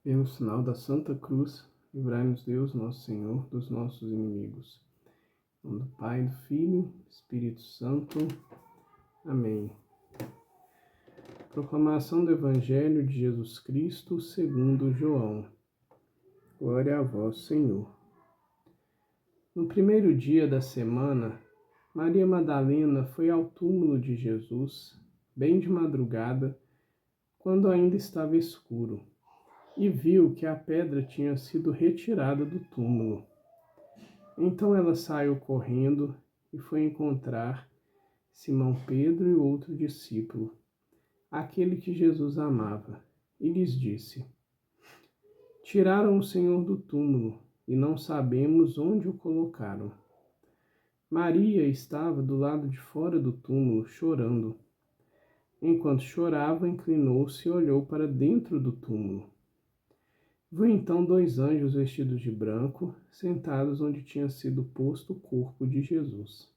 Pelo sinal da Santa Cruz, livrai-nos Deus, nosso Senhor, dos nossos inimigos. Em nome do Pai, do Filho, do Espírito Santo. Amém. Proclamação do Evangelho de Jesus Cristo segundo João. Glória a vós, Senhor. No primeiro dia da semana, Maria Madalena foi ao túmulo de Jesus, bem de madrugada, quando ainda estava escuro, e viu que a pedra tinha sido retirada do túmulo. Então ela saiu correndo e foi encontrar Simão Pedro e outro discípulo, aquele que Jesus amava, e lhes disse: Tiraram o Senhor do túmulo e não sabemos onde o colocaram. Maria estava do lado de fora do túmulo, chorando. Enquanto chorava, inclinou-se e olhou para dentro do túmulo. Viu então dois anjos vestidos de branco, sentados onde tinha sido posto o corpo de Jesus,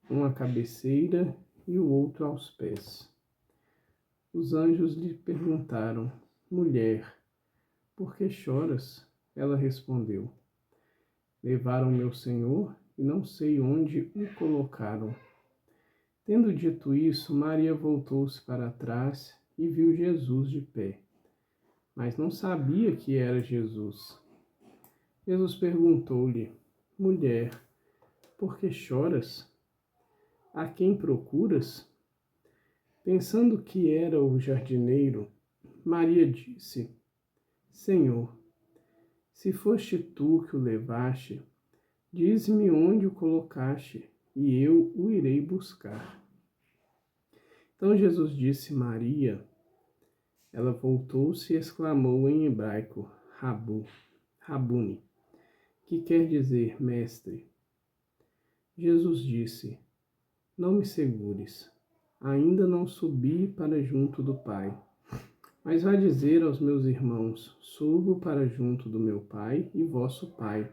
um à cabeceira e o outro aos pés. Os anjos lhe perguntaram: Mulher, por que choras? Ela respondeu: Levaram meu Senhor e não sei onde o colocaram. Tendo dito isso, Maria voltou-se para trás e viu Jesus de pé, mas não sabia que era Jesus. Jesus perguntou-lhe: Mulher, por que choras? A quem procuras? Pensando que era o jardineiro, Maria disse: Senhor, se foste tu que o levaste, dize-me onde o colocaste, e eu o irei buscar. Então Jesus disse: Maria. Ela voltou-se e exclamou em hebraico: Rabuni, que quer dizer mestre. Jesus disse: Não me segures, ainda não subi para junto do Pai. Mas vá dizer aos meus irmãos: Subo para junto do meu Pai e vosso Pai,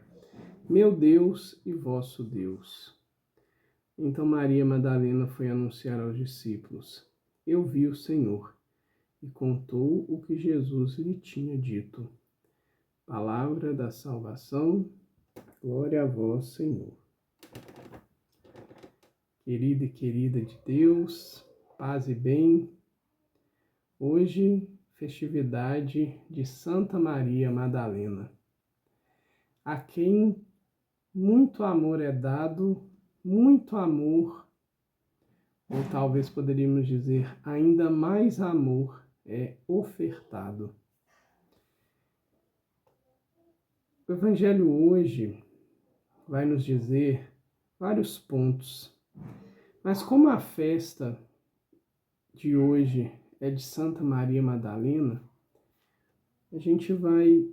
meu Deus e vosso Deus. Então Maria Madalena foi anunciar aos discípulos: Eu vi o Senhor, e contou o que Jesus lhe tinha dito. Palavra da salvação, glória a vós, Senhor. Querida e querida de Deus, paz e bem. Hoje, festividade de Santa Maria Madalena, a quem muito amor é dado, muito amor, ou talvez poderíamos dizer ainda mais amor é ofertado. O Evangelho hoje vai nos dizer vários pontos, mas como a festa de hoje é de Santa Maria Madalena, a gente vai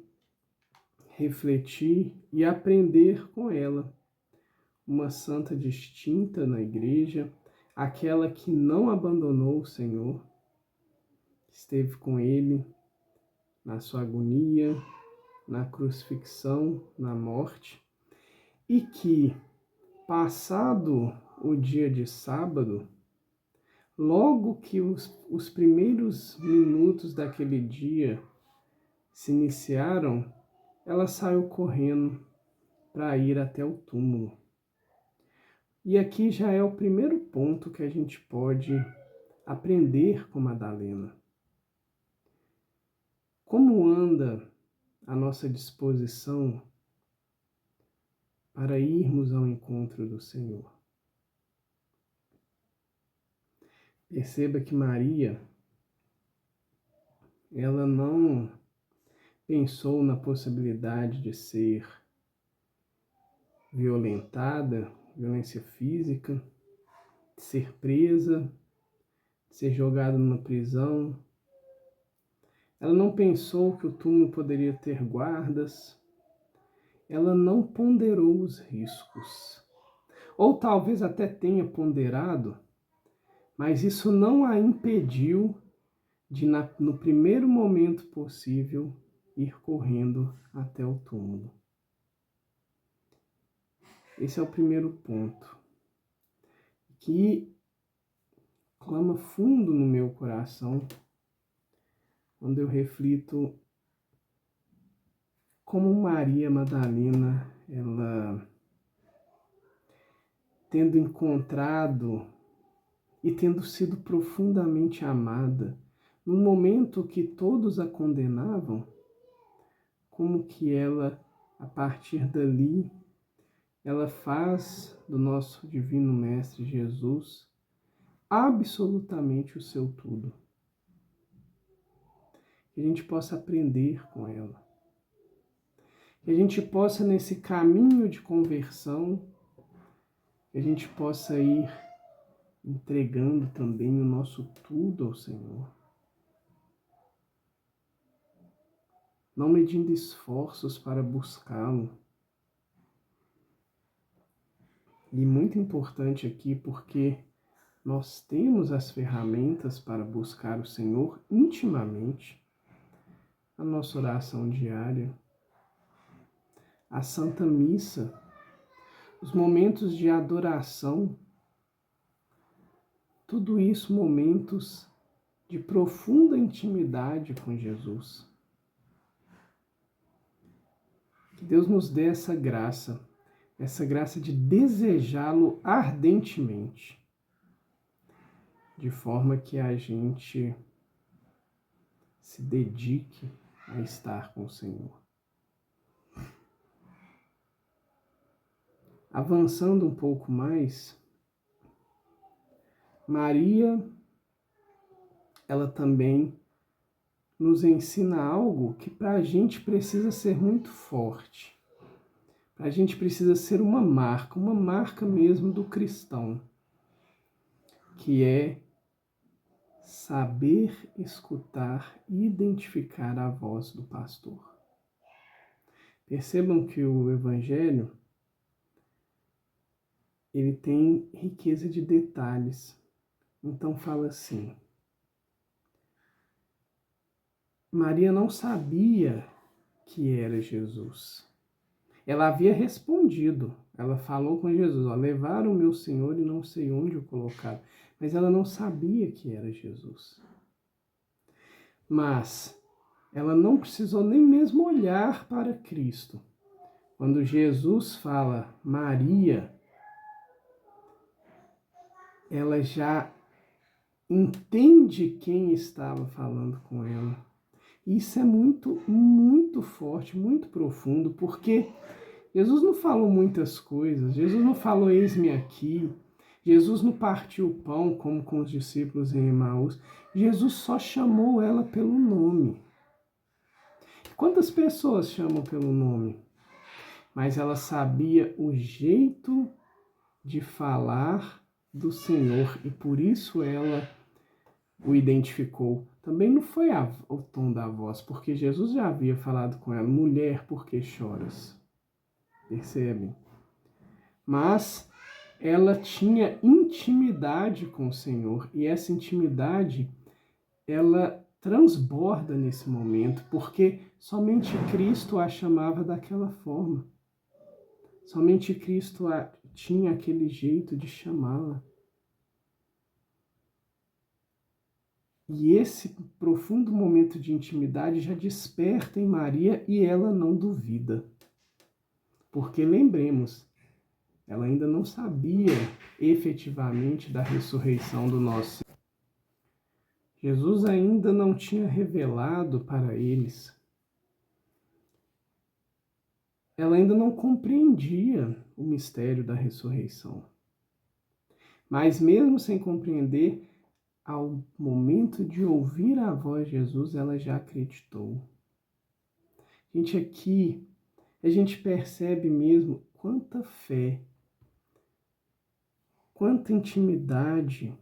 refletir e aprender com ela, uma santa distinta na igreja, aquela que não abandonou o Senhor, esteve com ele na sua agonia, na crucifixão, na morte, e que, passado o dia de sábado, logo que os primeiros minutos daquele dia se iniciaram, ela saiu correndo para ir até o túmulo. E aqui já é o primeiro ponto que a gente pode aprender com Madalena. Como anda a nossa disposição para irmos ao encontro do Senhor? Perceba que Maria, ela não pensou na possibilidade de ser violentada, violência física, de ser presa, de ser jogada numa prisão. Ela não pensou que o túmulo poderia ter guardas. Ela não ponderou os riscos. Ou talvez até tenha ponderado, mas isso não a impediu de, no primeiro momento possível, ir correndo até o túmulo. Esse é o primeiro ponto, que clama fundo no meu coração quando eu reflito como Maria Madalena, ela tendo encontrado e tendo sido profundamente amada, num momento que todos a condenavam, como que ela, a partir dali, ela faz do nosso Divino Mestre Jesus absolutamente o seu tudo. Que a gente possa aprender com ela. Que a gente possa, nesse caminho de conversão, que a gente possa ir entregando também o nosso tudo ao Senhor. Não medindo esforços para buscá-lo. E muito importante aqui, porque nós temos as ferramentas para buscar o Senhor intimamente, a nossa oração diária, a Santa Missa, os momentos de adoração, tudo isso momentos de profunda intimidade com Jesus. Que Deus nos dê essa graça de desejá-lo ardentemente, de forma que a gente se dedique a estar com o Senhor. Avançando um pouco mais, Maria, ela também nos ensina algo que para a gente precisa ser muito forte. A gente precisa ser uma marca mesmo do cristão, que é saber escutar e identificar a voz do pastor. Percebam que o Evangelho, ele tem riqueza de detalhes. Então fala assim, Maria não sabia que era Jesus. Ela havia respondido, ela falou com Jesus, levaram o meu Senhor e não sei onde o colocaram. Mas ela não sabia que era Jesus. Mas ela não precisou nem mesmo olhar para Cristo. Quando Jesus fala Maria, ela já entende quem estava falando com ela. Isso é muito, muito forte, muito profundo, porque Jesus não falou muitas coisas, Jesus não falou eis-me aqui, Jesus não partiu o pão como com os discípulos em Emaús, Jesus só chamou ela pelo nome. Quantas pessoas chamam pelo nome? Mas ela sabia o jeito de falar do Senhor e por isso ela o identificou. Também não foi o tom da voz, porque Jesus já havia falado com ela, mulher, por que choras? Percebem? Mas ela tinha intimidade com o Senhor e essa intimidade, ela transborda nesse momento, porque somente Cristo a chamava daquela forma. Somente Cristo tinha aquele jeito de chamá-la. E esse profundo momento de intimidade já desperta em Maria e ela não duvida. Porque lembremos, ela ainda não sabia efetivamente da ressurreição do nosso Senhor. Jesus ainda não tinha revelado para eles. Ela ainda não compreendia o mistério da ressurreição. Mas mesmo sem compreender, ao momento de ouvir a voz de Jesus, ela já acreditou. Gente, aqui a gente percebe mesmo quanta fé, quanta intimidade,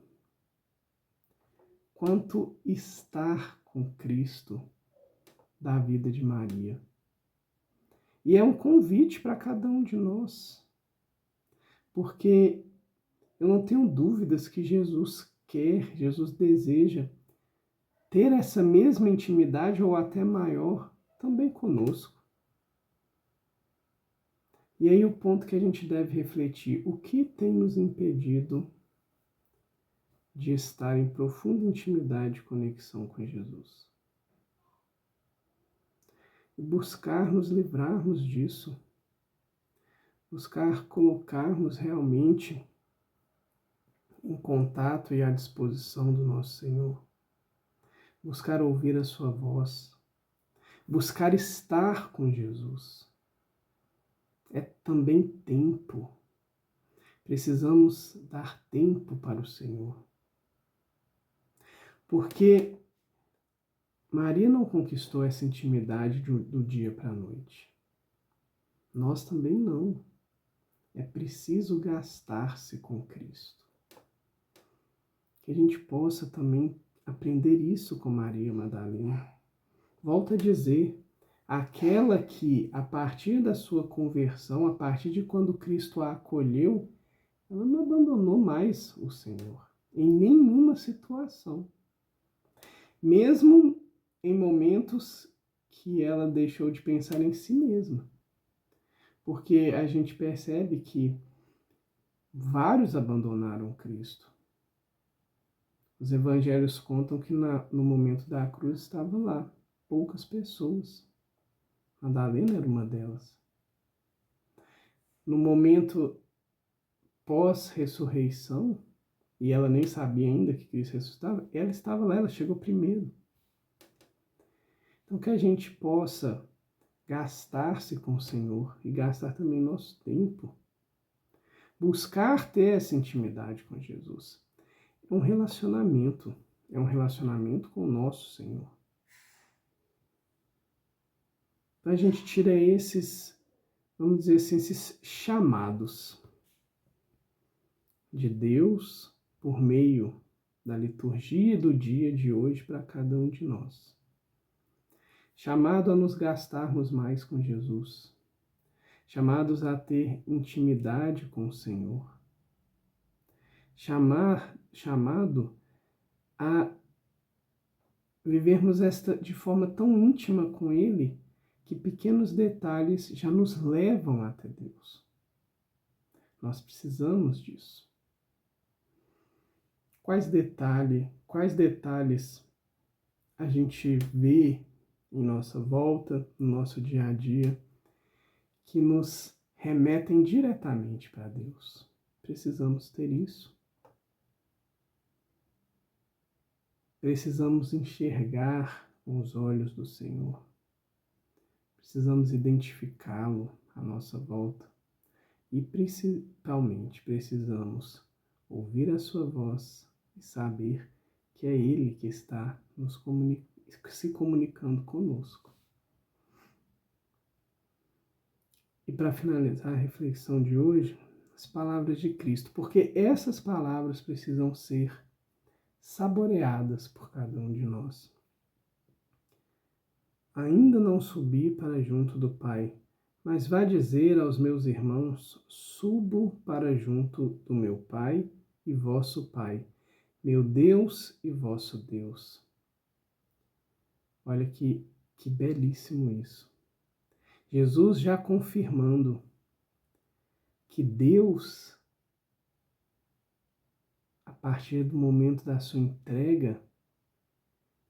quanto estar com Cristo da vida de Maria. E é um convite para cada um de nós, porque eu não tenho dúvidas que Jesus quer, Jesus deseja ter essa mesma intimidade ou até maior também conosco. E aí o ponto que a gente deve refletir, o que tem nos impedido de estar em profunda intimidade e conexão com Jesus? e buscar nos livrarmos disso, buscar colocarmos realmente em contato e à disposição do nosso Senhor, buscar ouvir a sua voz, buscar estar com Jesus. É também tempo. Precisamos dar tempo para o Senhor. Porque Maria não conquistou essa intimidade do dia para a noite. Nós também não. É preciso gastar-se com Cristo. Que a gente possa também aprender isso com Maria Madalena. Volto a dizer, aquela que, a partir da sua conversão, a partir de quando Cristo a acolheu, ela não abandonou mais o Senhor, em nenhuma situação. Mesmo em momentos que ela deixou de pensar em si mesma. Porque a gente percebe que vários abandonaram Cristo. Os evangelhos contam que no momento da cruz estavam lá poucas pessoas. Madalena era uma delas. No momento pós-ressurreição, e ela nem sabia ainda que Cristo ressuscitava, ela estava lá, ela chegou primeiro. Então que a gente possa gastar-se com o Senhor e gastar também nosso tempo. Buscar ter essa intimidade com Jesus. É um relacionamento com o nosso Senhor. Então a gente tira esses, vamos dizer assim, esses chamados de Deus por meio da liturgia do dia de hoje para cada um de nós. Chamado a nos gastarmos mais com Jesus. Chamados a ter intimidade com o Senhor. Chamado a vivermos esta de forma tão íntima com Ele que pequenos detalhes já nos levam até Deus. Nós precisamos disso. Quais detalhes a gente vê em nossa volta, no nosso dia a dia, que nos remetem diretamente para Deus? Precisamos ter isso. Precisamos enxergar com os olhos do Senhor. Precisamos identificá-lo à nossa volta. E principalmente precisamos ouvir a sua voz e saber que é Ele que está se comunicando conosco. E para finalizar a reflexão de hoje, as palavras de Cristo, porque essas palavras precisam ser saboreadas por cada um de nós. Ainda não subi para junto do Pai, mas vá dizer aos meus irmãos, subo para junto do meu Pai e vosso Pai, meu Deus e vosso Deus. Olha que belíssimo isso. Jesus já confirmando que Deus, a partir do momento da sua entrega,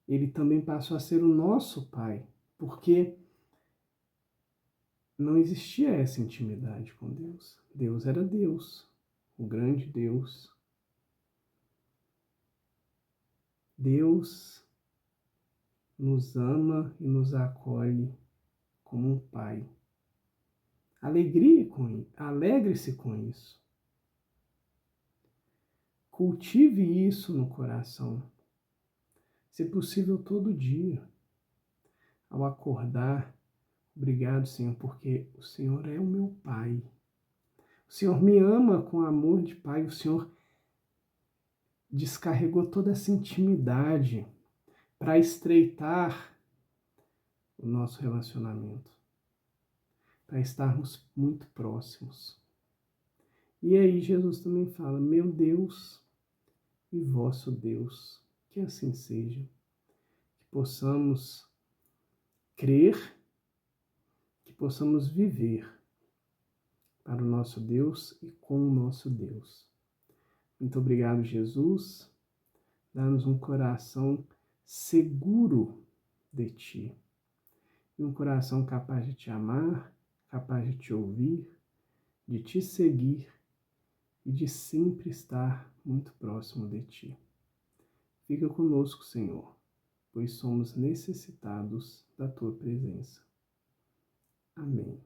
Ele também passou a ser o nosso Pai, porque não existia essa intimidade com Deus. Deus era Deus, o grande Deus. Deus nos ama e nos acolhe como um Pai. Alegre-se com isso. Cultive isso no coração. Se possível, todo dia. Ao acordar, obrigado, Senhor, porque o Senhor é o meu Pai. O Senhor me ama com amor de Pai. O Senhor descarregou toda essa intimidade para estreitar o nosso relacionamento, para estarmos muito próximos. E aí Jesus também fala, meu Deus e vosso Deus, que assim seja, que possamos crer, que possamos viver para o nosso Deus e com o nosso Deus. Muito obrigado, Jesus. Dá-nos um coração seguro de Ti. e um coração capaz de te amar, capaz de te ouvir, de te seguir e de sempre estar muito próximo de ti. Fica conosco, Senhor, pois somos necessitados da tua presença. Amém.